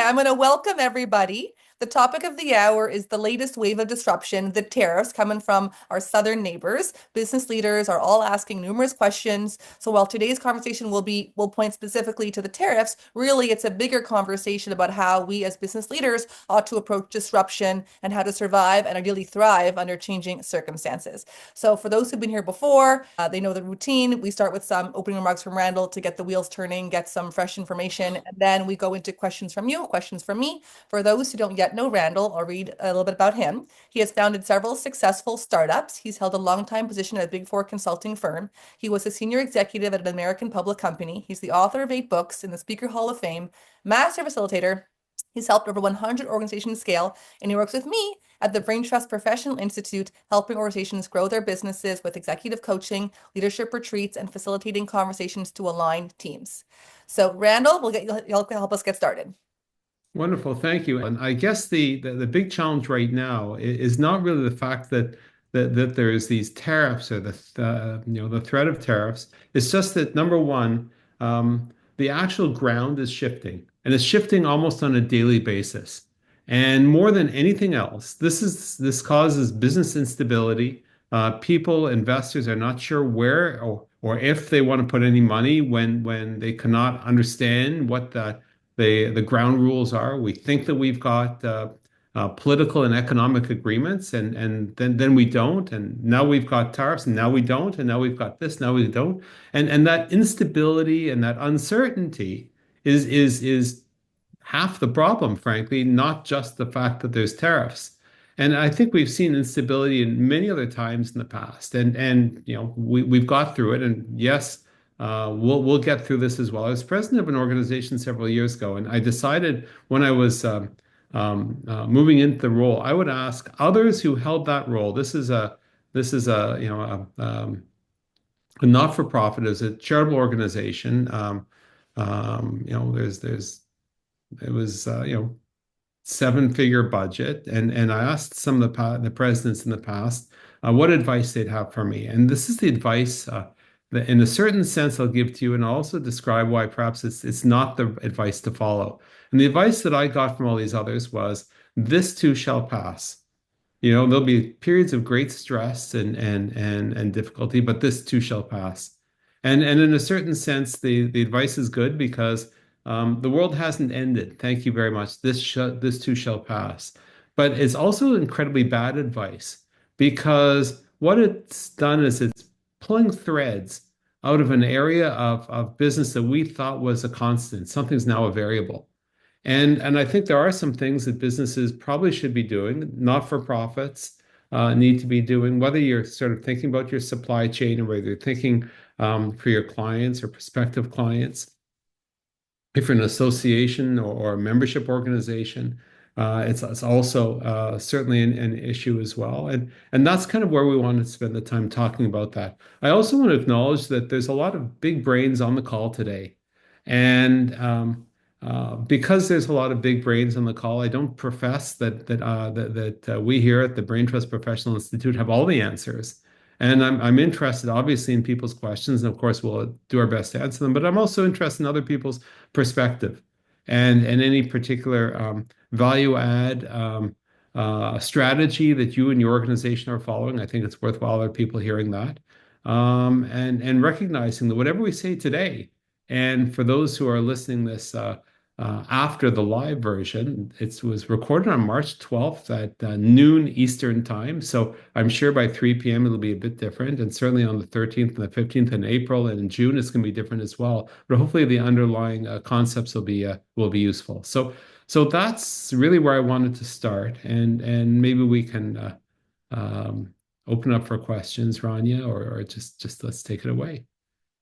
I'm going to welcome everybody. The topic of the hour is the latest wave of disruption, the tariffs coming from our southern neighbors. Business leaders are all asking numerous questions. So while today's conversation will point specifically to the tariffs, really it's a bigger conversation about how we as business leaders ought to approach disruption and how to survive and ideally thrive under changing circumstances. So for those who've been here before, they know the routine. We start with some opening remarks from Randall to get the wheels turning, get some fresh information, and then we go into questions from you, questions from me. For those who don't yet know Randall, I'll read a little bit about him. He has founded several successful startups. He's held a long-time position at a Big Four consulting firm. He was a senior executive at an American public company. He's the author of 8 books in the Speaker Hall of Fame, master facilitator. He's helped over 100 organizations scale, and he works with me at the Braintrust Professional Institute, helping organizations grow their businesses with executive coaching, leadership retreats, and facilitating conversations to align teams. So, Randall, you'll help us get started. Wonderful, thank you. And I guess the big challenge right now is not really the fact that there's these tariffs or the threat of tariffs. It's just that number one, the actual ground is shifting, and it's shifting almost on a daily basis. And more than anything else, this causes business instability. People, investors are not sure where or if they want to put any money when they cannot understand what the ground rules are. We think that we've got political and economic agreements, and then we don't, and now we've got tariffs, and now we don't, and now we've got this, now we don't, and that instability and that uncertainty is half the problem, frankly, not just the fact that there's tariffs. And I think we've seen instability in many other times in the past, and we've got through it, and yes. We'll get through this as well. I was president of an organization several years ago, and I decided when I was moving into the role, I would ask others who held that role. A not-for-profit, is a charitable organization. It was seven-figure budget, and I asked some of the presidents in the past what advice they'd have for me, and this is the advice. In a certain sense, I'll give to you, and I'll also describe why perhaps it's not the advice to follow. And the advice that I got from all these others was, "This too shall pass." There'll be periods of great stress and difficulty, but this too shall pass. And in a certain sense, the advice is good because the world hasn't ended. Thank you very much. This too shall pass. But it's also incredibly bad advice because what it's done is it's pulling threads out of an area of business that we thought was a constant. Something's now a variable. And I think there are some things that businesses probably should be doing, not-for-profits need to be doing, whether you're sort of thinking about your supply chain or whether you're thinking for your clients or prospective clients. If you're an association or a membership organization, it's also certainly an issue as well. And that's kind of where we want to spend the time talking about that. I also want to acknowledge that there's a lot of big brains on the call today. And because there's a lot of big brains on the call, I don't profess that we here at the Braintrust Professional Institute have all the answers. And I'm interested, obviously, in people's questions, and of course, we'll do our best to answer them. But I'm also interested in other people's perspective and any particular value add strategy that you and your organization are following. I think it's worthwhile other people hearing that, and recognizing that whatever we say today, and for those who are listening this after the live version, it was recorded on March 12th at noon Eastern time. So I'm sure by 3 p.m. it'll be a bit different. And certainly on the 13th and the 15th in April and in June, it's going to be different as well. But hopefully the underlying concepts will be useful. So that's really where I wanted to start. And maybe we can open up for questions, Rania, or just let's take it away.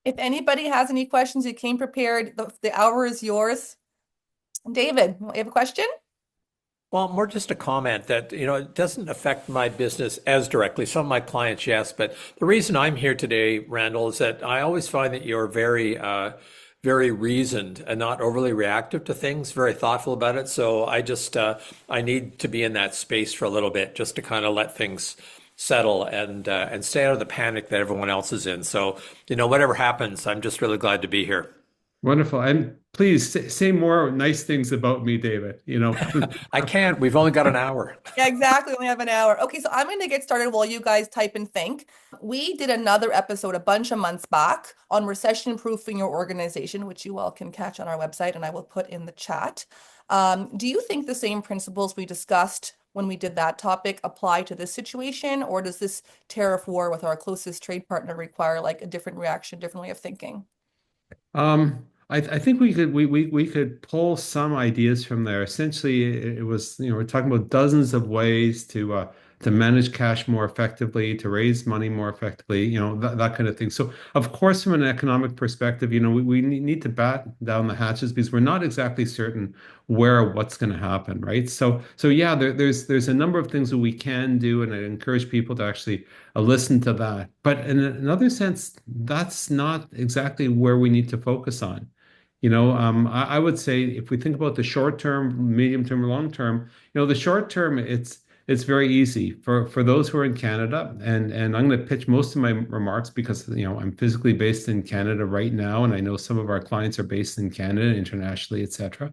If anybody has any questions, you came prepared. The hour is yours. David, you have a question? Well, more just a comment that, it doesn't affect my business as directly. Some of my clients, yes, but the reason I'm here today, Randall, is that I always find that you're very, very reasoned and not overly reactive to things, very thoughtful about it. So I need to be in that space for a little bit just to kind of let things settle and stay out of the panic that everyone else is in. So, whatever happens, I'm just really glad to be here. Wonderful. And please say more nice things about me, David. I can't. We've only got an hour. Yeah, exactly. We only have an hour. Okay, so I'm going to get started while you guys type and think. We did another episode a bunch of months back on recession proofing your organization, which you all can catch on our website and I will put in the chat. Do you think the same principles we discussed when we did that topic apply to this situation, or does this tariff war with our closest trade partner require like a different reaction, different way of thinking? I think we could pull some ideas from there. Essentially, it was, we're talking about dozens of ways to manage cash more effectively, to raise money more effectively, that kind of thing. So, of course, from an economic perspective, we need to bat down the hatches because we're not exactly certain where or what's going to happen, right? So yeah, there's a number of things that we can do, and I encourage people to actually listen to that. But in another sense, that's not exactly where we need to focus on. I would say if we think about the short term, medium term, or long term, the short term, it's very easy for those who are in Canada, and I'm going to pitch most of my remarks because I'm physically based in Canada right now, and I know some of our clients are based in Canada, internationally, etc.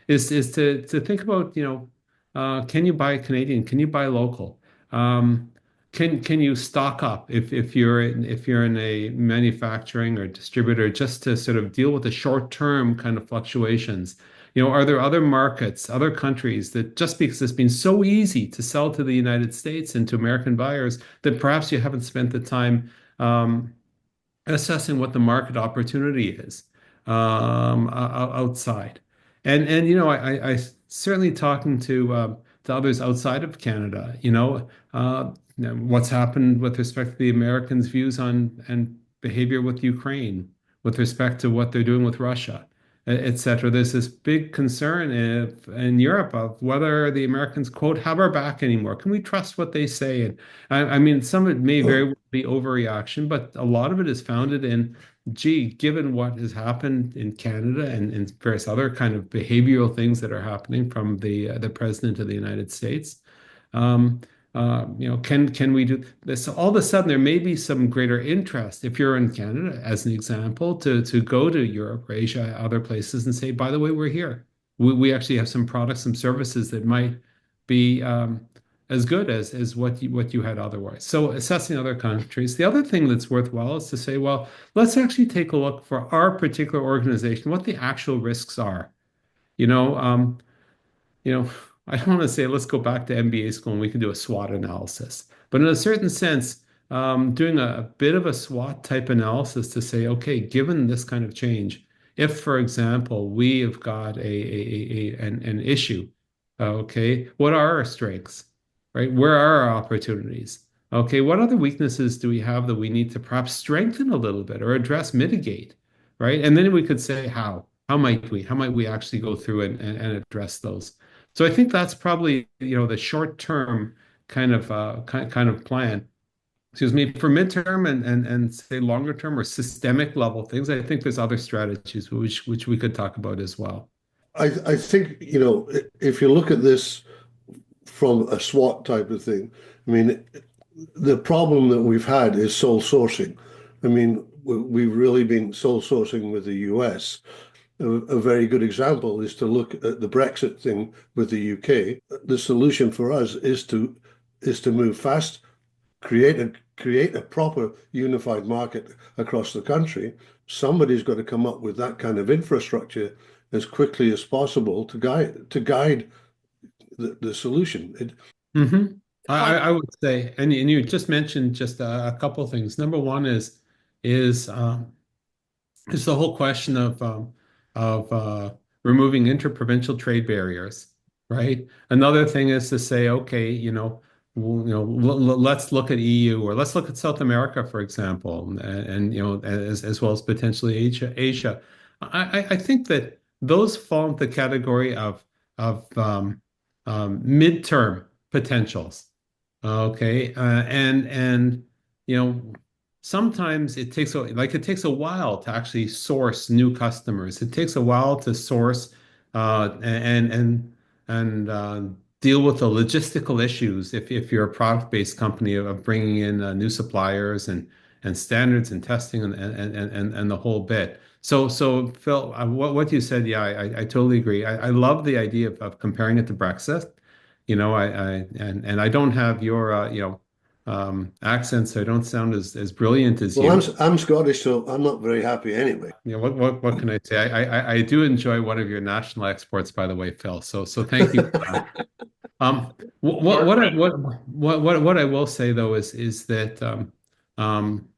Is to think about can you buy Canadian? Can you buy local? Um, can you stock up if you're in a manufacturing or distributor just to sort of deal with the short term kind of fluctuations? Are there other markets, other countries that just because it's been so easy to sell to the United States and to American buyers that perhaps you haven't spent the time um, assessing what the market opportunity is outside. And I certainly talking to others outside of Canada, what's happened with respect to the Americans' views on and behavior with Ukraine, with respect to what they're doing with Russia, etc. There's this big concern in Europe of whether the Americans, quote, have our back anymore. Can we trust what they say? And I mean, some of it may very well be overreaction, but a lot of it is founded in, gee, given what has happened in Canada and various other kind of behavioral things that are happening from the president of the United States. Um, can we do this? All of a sudden, there may be some greater interest if you're in Canada, as an example, to go to Europe or Asia, other places, and say, by the way, we're here. We actually have some products, some services that might be as good as what you had otherwise. So assessing other countries. The other thing that's worthwhile is to say, well, let's actually take a look for our particular organization, what the actual risks are. You know, um, you know, I don't want to say let's go back to MBA school and we can do a SWOT analysis, but in a certain sense, doing a bit of a SWOT type analysis to say, okay, given this kind of change, if, for example, we have got an issue, okay, what are our strengths, right? Where are our opportunities? Okay, what other weaknesses do we have that we need to perhaps strengthen a little bit or address, mitigate, right? And then we could say how. How might we actually go through and address those? So I think that's probably, the short term kind of plan. Excuse me, for midterm and say longer term or systemic level things, I think there's other strategies which we could talk about as well. I think, if you look at this from a SWOT type of thing, I mean, the problem that we've had is sole sourcing. I mean, we've really been sole sourcing with the US. A very good example is to look at the Brexit thing with the UK. The solution for us is to move fast, create a proper unified market across the country. Somebody's got to come up with that kind of infrastructure as quickly as possible to guide the solution. hmm I, Con- I I would say, and you just mentioned just a couple of things. Number one is it's the whole question of removing interprovincial trade barriers, right? Another thing is to say, okay, let's look at EU or let's look at South America, for example, and as well as potentially Asia. I think that those fall into the category of midterm potentials. Okay, and you know sometimes it takes a while to actually source new customers. It takes a while to source and deal with the logistical issues if you're a product-based company of bringing in new suppliers and standards and testing and the whole bit. So Phil, what you said, yeah, I totally agree. I love the idea of comparing it to Brexit. And I don't have your accent, so I don't sound as brilliant as Well, you. I'm Scottish, so I'm not very happy anyway. What can I say? I do enjoy one of your national exports, by the way, Phil. So thank you for that. Short bread. What I will say though is that um,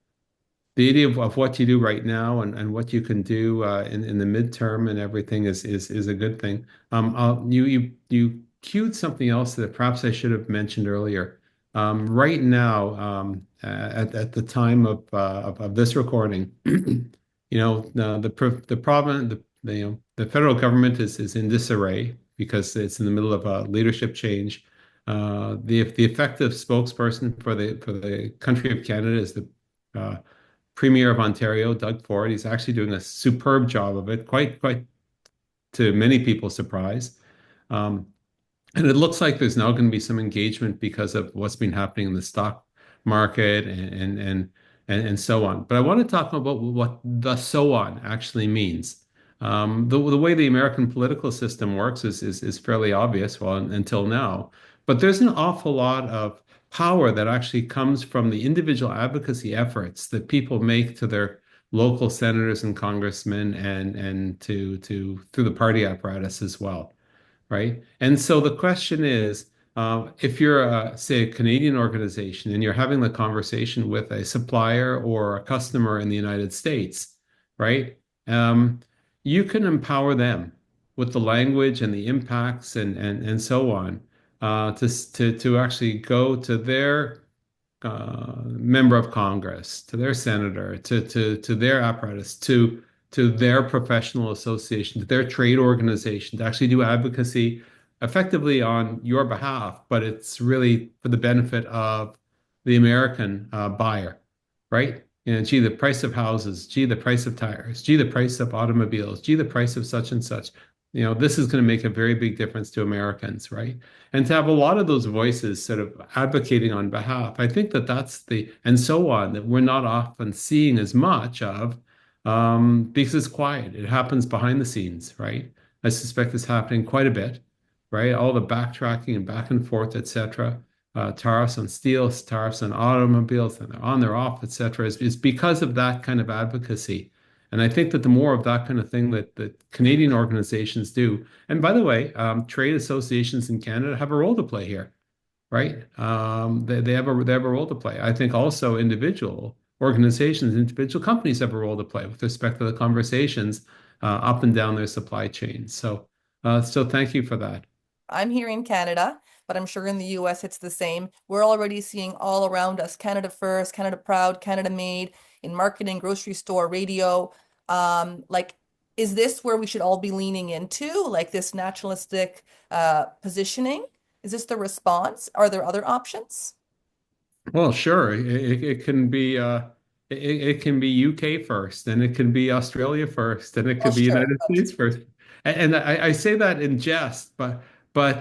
the idea of what you do right now and what you can do in the midterm and everything is a good thing. You cued something else that perhaps I should have mentioned earlier. Right now, at the time of this recording, the problem the federal government is in disarray because it's in the middle of a leadership change. The effective spokesperson for the country of Canada is the Premier of Ontario, Doug Ford. He's actually doing a superb job of it, quite to many people's surprise. Um, and it looks like there's now going to be some engagement because of what's been happening in the stock market and so on. But I want to talk about what the so on actually means. The way the American political system works is fairly obvious, well, until now. But there's an awful lot of power that actually comes from the individual advocacy efforts that people make to their local senators and congressmen and to through the party apparatus as well, right? And so the question is, if you're, say, a Canadian organization and you're having the conversation with a supplier or a customer in the United States, right? Um, you can empower them with the language and the impacts and so on to actually go to their member of Congress, to their senator, to their apparatus, to their professional association, to their trade organization, to actually do advocacy effectively on your behalf, but it's really for the benefit of the American buyer, right? Gee, the price of houses, gee, the price of tires, gee, the price of automobiles, gee, the price of such and such. This is going to make a very big difference to Americans, right? And to have a lot of those voices sort of advocating on behalf, I think that's and so on, that we're not often seeing as much of because it's quiet. It happens behind the scenes, right? I suspect it's happening quite a bit, right? All the backtracking and back and forth, etc. Tariffs on steel, tariffs on automobiles, and they're on, they're off, etc. Is because of that kind of advocacy. And I think that the more of that kind of thing that Canadian organizations do, and by the way, trade associations in Canada have a role to play here, right? They have a role to play. I think also individual organizations, individual companies have a role to play with respect to the conversations up and down their supply chain. So thank you for that. I'm here in Canada, but I'm sure in the US it's the same. We're already seeing all around us Canada first, Canada proud, Canada made in marketing, grocery store, radio. Like, is this where we should all be leaning into, like this nationalistic positioning? Is this the response? Are there other options? Well, sure. It can be it can be UK first, and it can be Australia first, and it Well, could be sure. United States first. And I say that in jest, but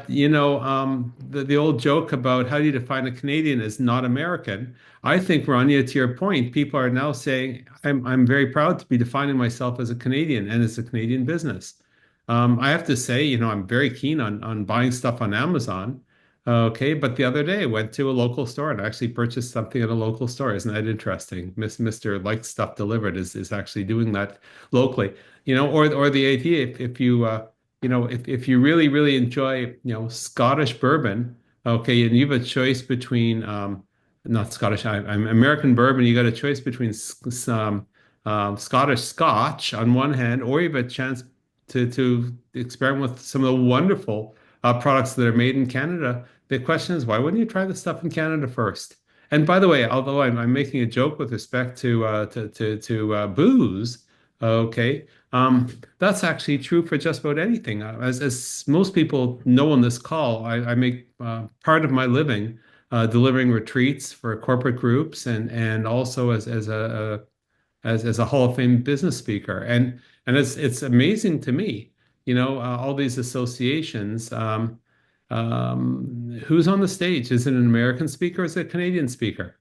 the old joke about how do you define a Canadian is not American. I think, Rania, to your point, people are now saying I'm very proud to be defining myself as a Canadian and as a Canadian business. I have to say, I'm very keen on buying stuff on Amazon. Okay, but the other day I went to a local store and actually purchased something at a local store. Isn't that interesting? Mr. Like Stuff Delivered is actually doing that locally. Or the idea if you really enjoy Scottish bourbon, okay, and you have a choice between not Scottish, I'm American bourbon. You got a choice between some Scottish Scotch on one hand, or you have a chance to experiment with some of the wonderful products that are made in Canada. The question is, why wouldn't you try the stuff in Canada first? And by the way, although I'm making a joke with respect to booze, okay, that's actually true for just about anything. As most people know on this call, I make part of my living delivering retreats for corporate groups and also as a Hall of Fame business speaker. And it's amazing to me, all these associations. Who's on the stage? Is it an American speaker or is it a Canadian speaker?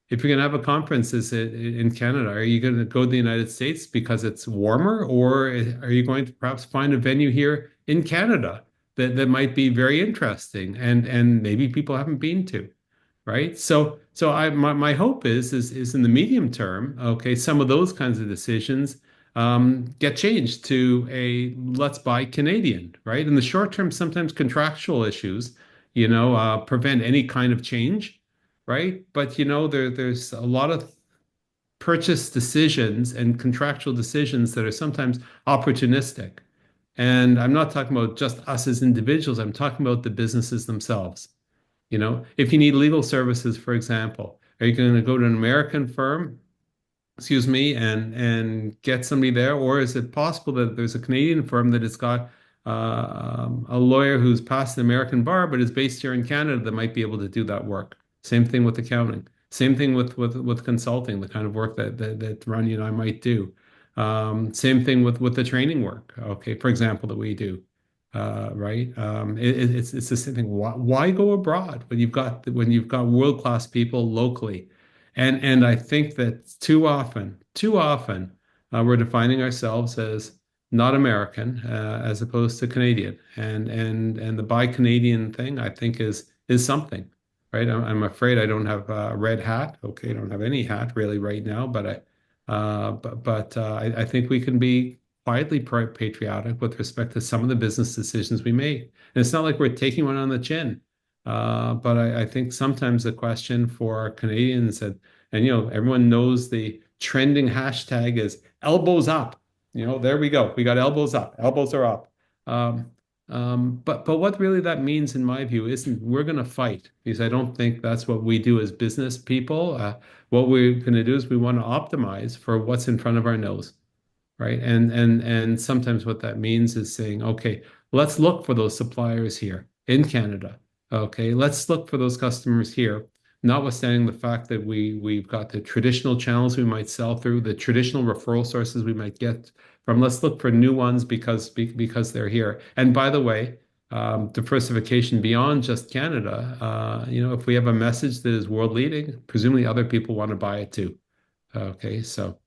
If you're going to have a conference, is it in Canada? Are you going to go to the United States because it's warmer, or are you going to perhaps find a venue here in Canada that might be very interesting and maybe people haven't been to, right? So my hope is in the medium term, okay, some of those kinds of decisions get changed to a let's buy Canadian, right? In the short term, sometimes contractual issues, prevent any kind of change, right? But there's a lot of purchase decisions and contractual decisions that are sometimes opportunistic. And I'm not talking about just us as individuals, I'm talking about the businesses themselves. If you need legal services, for example, are you going to go to an American firm, excuse me, and get somebody there, or is it possible that there's a Canadian firm that has got a lawyer who's passed the American bar but is based here in Canada that might be able to do that work? Same thing with accounting. Same thing with consulting, the kind of work that Ronnie and I might do. Same thing with the training work, okay, for example, that we do. Right? It's the same thing. Why go abroad when you've got world-class people locally? And I think that too often, we're defining ourselves as not American, as opposed to Canadian. And the buy Canadian thing, I think, is something, right? I'm afraid I don't have a red hat. Okay, I don't have any hat really right now, but I think we can be quietly patriotic with respect to some of the business decisions we make. And it's not like we're taking one on the chin. But I think sometimes the question for Canadians and everyone knows the trending hashtag is elbows up. There we go. We got elbows up. Elbows are up. But what really that means, in my view, isn't we're going to fight, because I don't think that's what we do as business people. What we're going to do is we want to optimize for what's in front of our nose, right? And sometimes what that means is saying, okay, let's look for those suppliers here in Canada. Okay, let's look for those customers here, notwithstanding the fact that we've got the traditional channels we might sell through, the traditional referral sources we might get from. Let's look for new ones because they're here. And by the way, diversification beyond just Canada. If we have a message that is world leading, presumably other people want to buy it too. Okay, so.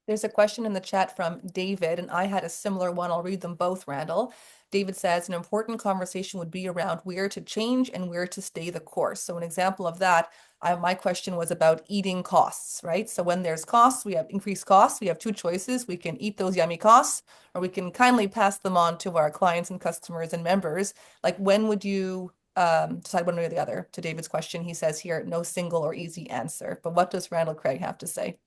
There's a question in the chat from David, and I had a similar one. I'll read them both, Randall. David says an important conversation would be around where to change and where to stay the course. So an example of that, my question was about eating costs, right? So when there's costs, we have increased costs. We have two choices. We can eat those yummy costs, or we can kindly pass them on to our clients and customers and members. Like, when would you decide one way or the other? To David's question, he says here, no single or easy answer. But what does Randall Craig have to say?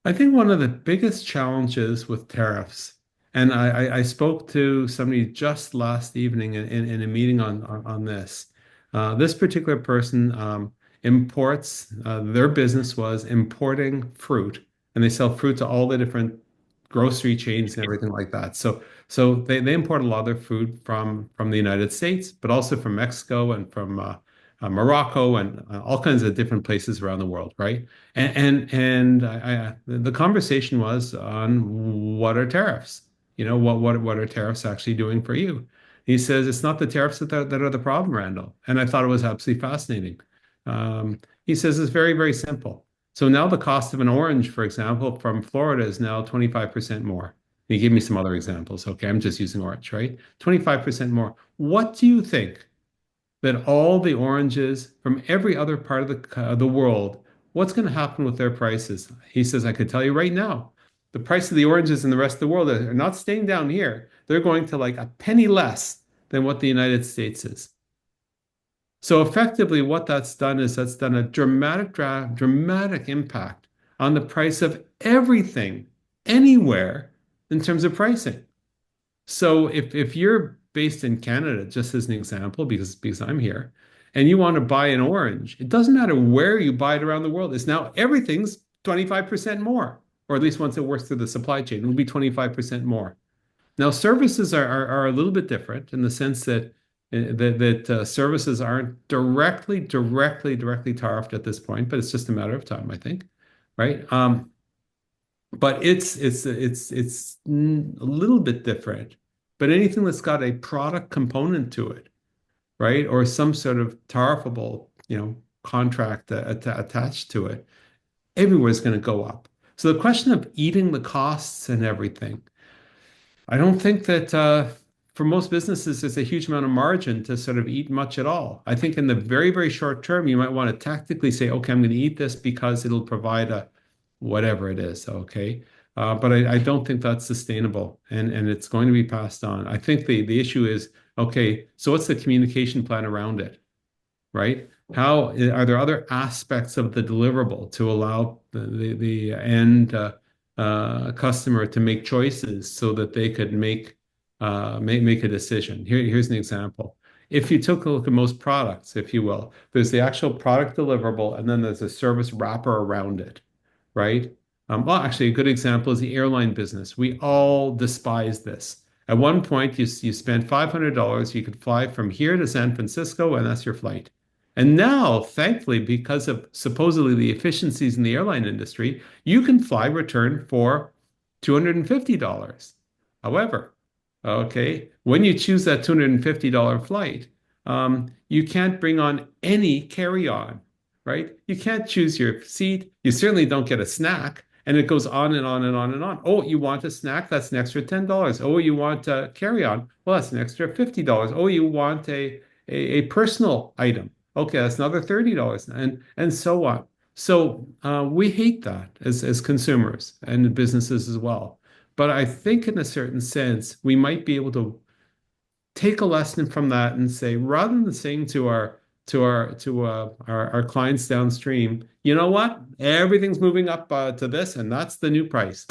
I think one of the biggest challenges with tariffs, and I spoke to somebody just last evening in a meeting on this. This particular person imports, their business was importing fruit, and they sell fruit to all the different grocery chains and everything like that. So they import a lot of their food from the United States, but also from Mexico and from Morocco and all kinds of different places around the world, right? The conversation was on what are tariffs? What are tariffs actually doing for you? He says it's not the tariffs that are the problem, Randall. And I thought it was absolutely fascinating. He says it's very, very simple. So now the cost of an orange, for example, from Florida is now 25% more. He gave me some other examples. Okay, I'm just using orange, right? 25% more. What do you think that all the oranges from every other part of the world, what's going to happen with their prices? He says, I could tell you right now, the price of the oranges in the rest of the world are not staying down here. They're going to like a penny less than what the United States is. So effectively, what that's done is that's done a dramatic impact on the price of everything, anywhere, in terms of pricing. So if you're based in Canada, just as an example, because I'm here, and you want to buy an orange, it doesn't matter where you buy it around the world. It's now everything's 25% more, or at least once it works through the supply chain, it will be 25% more. Now, services are a little bit different in the sense that services aren't directly tariffed at this point, but it's just a matter of time, I think, right? But it's a little bit different. But anything that's got a product component to it, right, or some sort of tariffable, contract attached to it, everywhere's going to go up. So the question of eating the costs and everything, I don't think that for most businesses, there's a huge amount of margin to sort of eat much at all. I think in the very, very short term, you might want to tactically say, okay, I'm going to eat this because it'll provide a whatever it is. Okay. But I don't think that's sustainable and it's going to be passed on. I think the issue is, okay, so what's the communication plan around it? Right? How are there other aspects of the deliverable to allow the end customer to make choices so that they could make a decision? Here's an example. If you took a look at most products, if you will, there's the actual product deliverable, and then there's a service wrapper around it, right? Well, actually, a good example is the airline business. We all despise this. At one point, you spent $500, you could fly from here to San Francisco, and that's your flight. And now, thankfully, because of supposedly the efficiencies in the airline industry, you can fly return for $250. However, okay, when you choose that $250 flight, you can't bring on any carry-on, right? You can't choose your seat. You certainly don't get a snack. And it goes on and on and on and on. Oh, you want a snack? That's an extra $10. Oh, you want a carry-on? Well, that's an extra $50. Oh, you want a personal item? Okay, that's another $30 and so on. So we hate that as consumers and businesses as well. But I think in a certain sense, we might be able to take a lesson from that and say, rather than saying to our clients downstream, you know what? Everything's moving up to this, and that's the new price.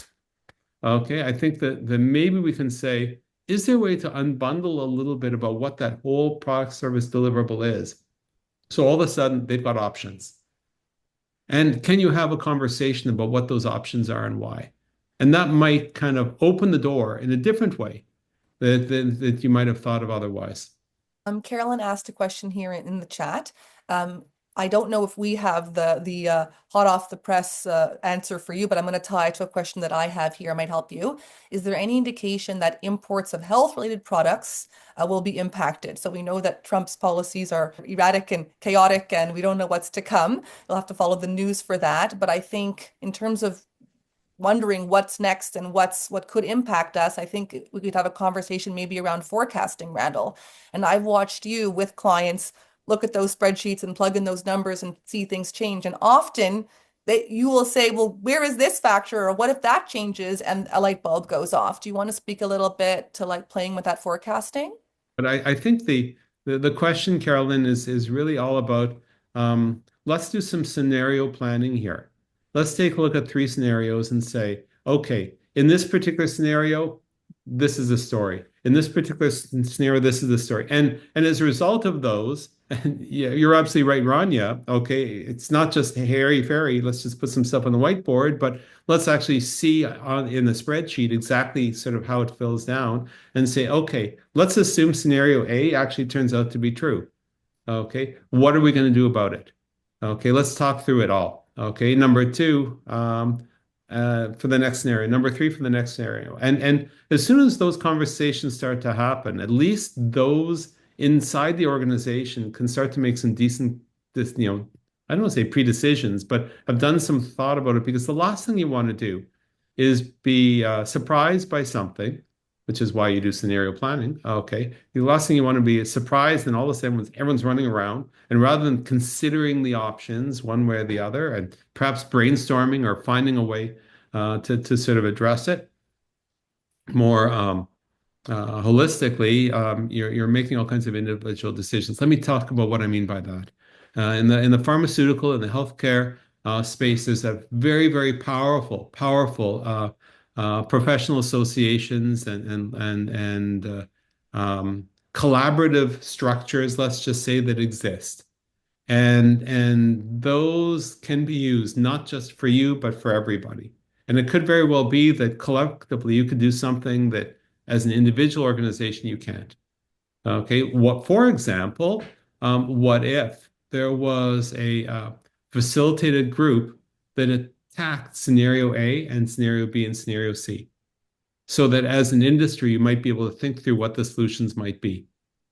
Okay, I think that maybe we can say, is there a way to unbundle a little bit about what that whole product service deliverable is? So all of a sudden, they've got options. And can you have a conversation about what those options are and why? And that might kind of open the door in a different way that you might have thought of otherwise. Carolyn asked a question here in the chat. I don't know if we have the hot off the press answer for you, but I'm going to tie it to a question that I have here. Might help you. Is there any indication that imports of health-related products will be impacted? So we know that Trump's policies are erratic and chaotic, and we don't know what's to come. We'll have to follow the news for that. But I think in terms of wondering what's next and what could impact us, I think we could have a conversation maybe around forecasting, Randall. And I've watched you with clients look at those spreadsheets and plug in those numbers and see things change. And often you will say, well, where is this factor? Or what if that changes and a light bulb goes off? Do you want to speak a little bit to like playing with that forecasting? But I think the question, Carolyn, is really all about let's do some scenario planning here. Let's take a look at three scenarios and say, okay, in this particular scenario, this is the story. In this particular scenario, this is the story. And as a result of those, and yeah, you're absolutely right, Rania. Okay, it's not just hairy fairy. Let's just put some stuff on the whiteboard, but let's actually see in the spreadsheet exactly sort of how it fills down and say, okay, let's assume scenario A actually turns out to be true. Okay, what are we going to do about it? Okay, let's talk through it all. Okay, number two, for the next scenario, number three for the next scenario. And as soon as those conversations start to happen, at least those inside the organization can start to make some decent, I don't want to say pre-decisions, but have done some thought about it, because the last thing you want to do is be surprised by something, which is why you do scenario planning. Okay. The last thing you want to be is surprised, and all of a sudden everyone's running around, and rather than considering the options one way or the other, and perhaps brainstorming or finding a way to sort of address it more holistically, you're making all kinds of individual decisions. Let me talk about what I mean by that. In the pharmaceutical and the healthcare space, there's a very, very powerful professional associations and collaborative structures, let's just say, that exist. And those can be used not just for you, but for everybody. And it could very well be that collectively you could do something that as an individual organization you can't. Okay, for example, what if there was a facilitated group that attacked scenario A and scenario B and scenario C, so that as an industry you might be able to think through what the solutions might be,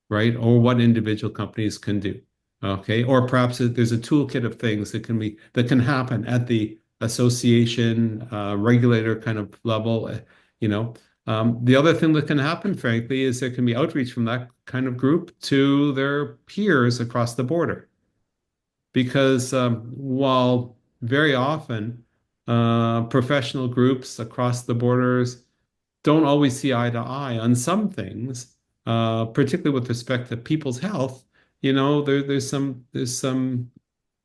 right? Or what individual companies can do. Okay, or perhaps there's a toolkit of things that can happen at the association regulator kind of level. You know, the other thing that can happen, frankly, is there can be outreach from that kind of group to their peers across the border. Because while very often professional groups across the borders don't always see eye to eye on some things, particularly with respect to people's health. There's some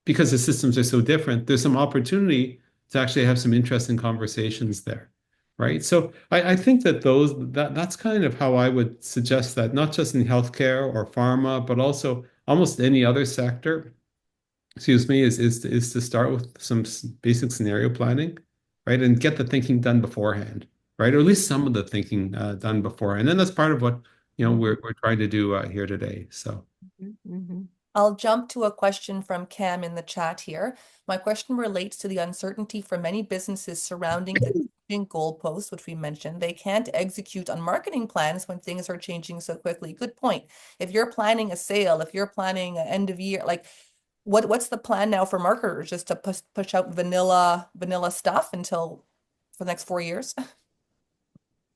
because the systems are so different. There's some opportunity to actually have some interesting conversations there, right? So I think that's kind of how I would suggest that, not just in healthcare or pharma, but also almost any other sector. Excuse me, is to start with some basic scenario planning, right, and get the thinking done beforehand, right, or at least some of the thinking done beforehand. And then that's part of what we're trying to do here today. So. I'll jump to a question from Cam in the chat here. My question relates to the uncertainty for many businesses surrounding the changing goalposts, which we mentioned. They can't execute on marketing plans when things are changing so quickly. Good point. If you're planning a sale, if you're planning an end of year, like what's the plan now for marketers? Just to push out vanilla stuff until for the next 4 years?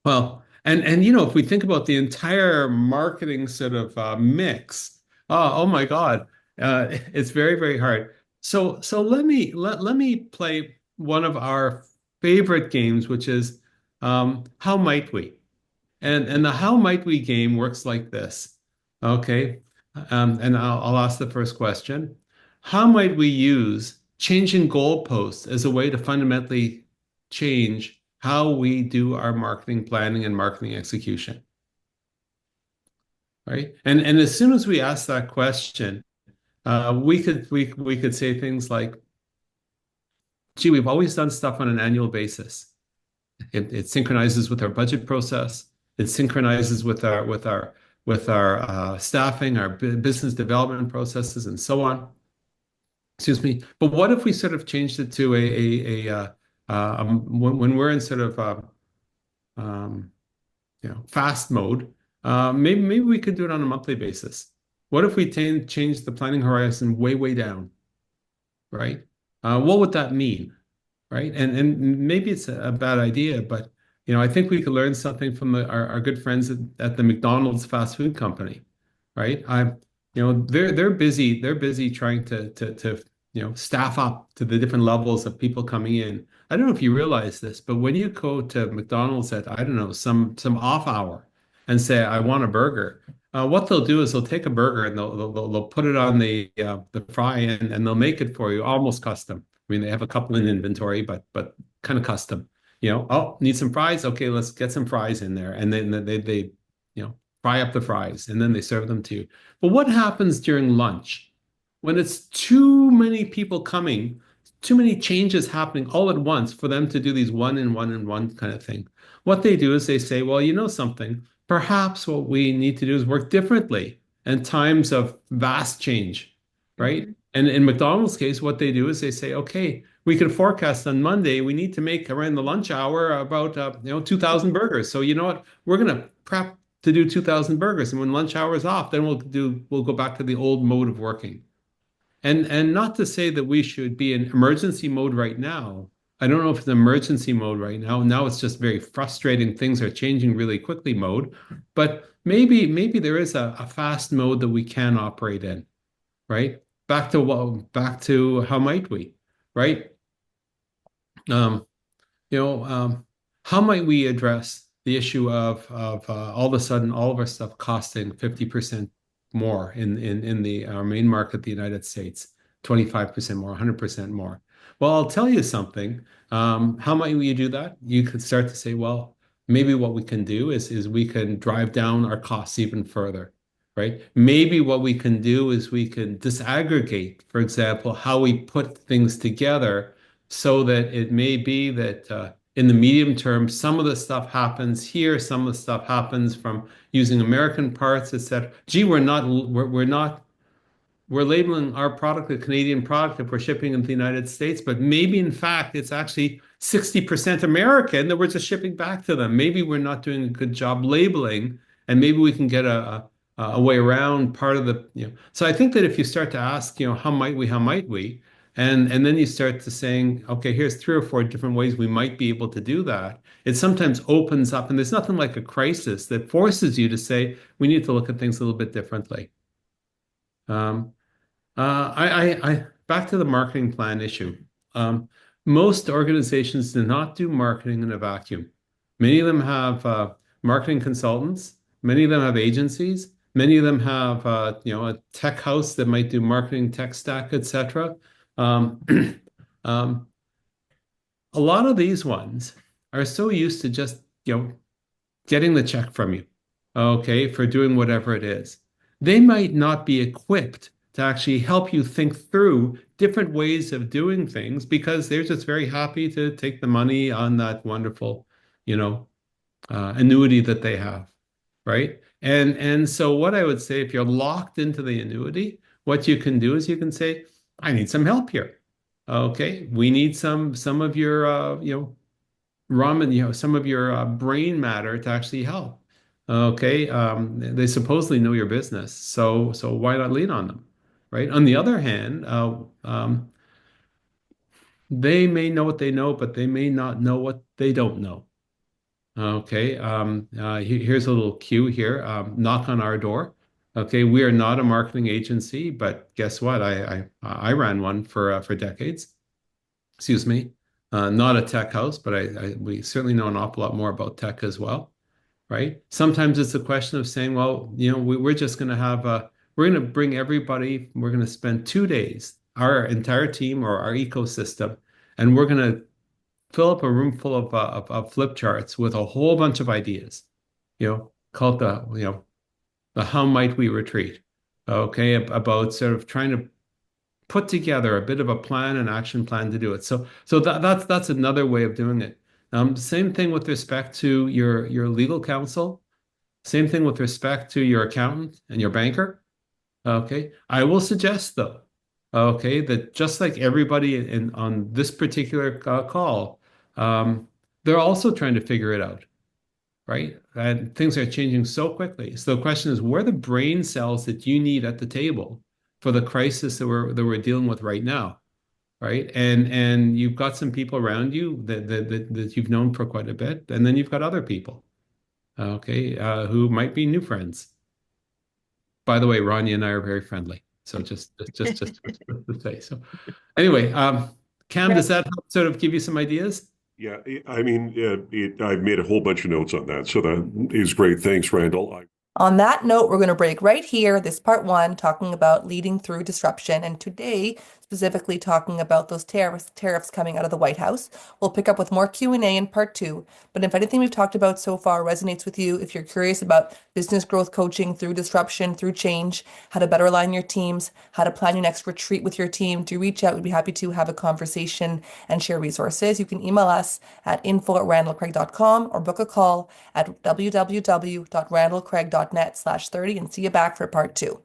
Well, and if we think about the entire marketing sort of mix, oh my God, it's very, very hard. So let me play one of our favorite games, which is how might we? And the how might we game works like this. Okay. And I'll ask the first question. How might we use changing goalposts as a way to fundamentally change how we do our marketing planning and marketing execution? Right. And as soon as we ask that question, we could say things like, gee, we've always done stuff on an annual basis. It synchronizes with our budget process. It synchronizes with our staffing, our business development processes, and so on. Excuse me. But what if we sort of changed it to when we're in sort of um, fast mode, maybe we could do it on a monthly basis. What if we change the planning horizon way down, right? What would that mean? Right? And maybe it's a bad idea, but I think we could learn something from our good friends at the McDonald's fast food company, right? They're busy trying to staff up to the different levels of people coming in. I don't know if you realize this, but when you go to McDonald's at, I don't know, some off hour and say, I want a burger, what they'll do is they'll take a burger and they'll put it on the fry and they'll make it for you almost custom. I mean, they have a couple in inventory, but kind of custom. Oh, need some fries? Okay, let's get some fries in there. And then they fry up the fries and then they serve them to you. But what happens during lunch when it's too many people coming, too many changes happening all at once for them to do these one and one and one kind of thing? What they do is they say, well, you know something, perhaps what we need to do is work differently in times of vast change, right? And in McDonald's case, what they do is they say, okay, we can forecast on Monday, we need to make around the lunch hour about 2,000 burgers. So you know what? We're going to prep to do 2,000 burgers. And when lunch hour is off, then we'll go back to the old mode of working. And not to say that we should be in emergency mode right now. I don't know if it's emergency mode right now. Now it's just very frustrating. Things are changing really quickly mode. But maybe there is a fast mode that we can operate in, right? Back to how might we, right? Um, how might we address the issue of all of a sudden all of our stuff costing 50% more in our main market, the United States, 25% more, 100% more? Well, I'll tell you something. How might we do that? You could start to say, well, maybe what we can do is we can drive down our costs even further, right? Maybe what we can do is we can disaggregate, for example, how we put things together so that it may be that in the medium term, some of the stuff happens here, some of the stuff happens from using American parts, etc. Gee, we're labeling our product a Canadian product if we're shipping into the United States, but maybe in fact it's actually 60% American that we're just shipping back to them. Maybe we're not doing a good job labeling, and maybe we can get a a way around part of the, so I think that if you start to ask, how might we, and then you start to saying, okay, here's 3 or 4 different ways we might be able to do that. It sometimes opens up, and there's nothing like a crisis that forces you to say, we need to look at things a little bit differently. Um, back to the marketing plan issue. Most organizations do not do marketing in a vacuum. Many of them have marketing consultants. Many of them have agencies. Many of them have, a tech house that might do marketing, tech stack, etc. Um, um, a lot of these ones are so used to just, getting the check from you, okay, for doing whatever it is. They might not be equipped to actually help you think through different ways of doing things because they're just very happy to take the money on that wonderful, annuity that they have, right? And so what I would say, if you're locked into the annuity, what you can do is you can say, I need some help here. Okay, we need some of your ramen, some of your brain matter to actually help. Okay, they supposedly know your business, so why not lean on them, right? On the other hand, they may know what they know, but they may not know what they don't know. Okay, here's a little cue here. Knock on our door. Okay, we are not a marketing agency, but guess what? I ran one for decades. Excuse me. Not a tech house, but we certainly know an awful lot more about tech as well, right? Sometimes it's a question of saying, well, we're just going to we're going to bring everybody. We're going to spend 2 days, our entire team or our ecosystem, and we're going to fill up a room full of flip charts with a whole bunch of ideas, called the how might we retreat, okay, about sort of trying to put together a bit of a plan, an action plan to do it. So that's another way of doing it. Same thing with respect to your legal counsel. Same thing with respect to your accountant and your banker. Okay. I will suggest though, okay, that just like everybody on this particular call, they're also trying to figure it out, right? And things are changing so quickly. So the question is, where are the brain cells that you need at the table for the crisis that we're dealing with right now, right? And you've got some people around you that you've known for quite a bit, and then you've got other people, okay, who might be new friends. By the way, Ronnie and I are very friendly. So just to say. So anyway, Cam, does that help sort of give you some ideas? Yeah, I mean, I've made a whole bunch of notes on that, so that is great. Thanks, Randall. On that note, we're going to break right here, this part one, talking about leading through disruption. And today, specifically talking about those tariffs coming out of the White House. We'll pick up with more Q&A in part two. But if anything we've talked about so far resonates with you, if you're curious about business growth coaching through disruption, through change, how to better align your teams, how to plan your next retreat with your team, do reach out. We'd be happy to have a conversation and share resources. You can email us at info@randallcraig.com or book a call at www.randallcraig.net/30 and see you back for part two.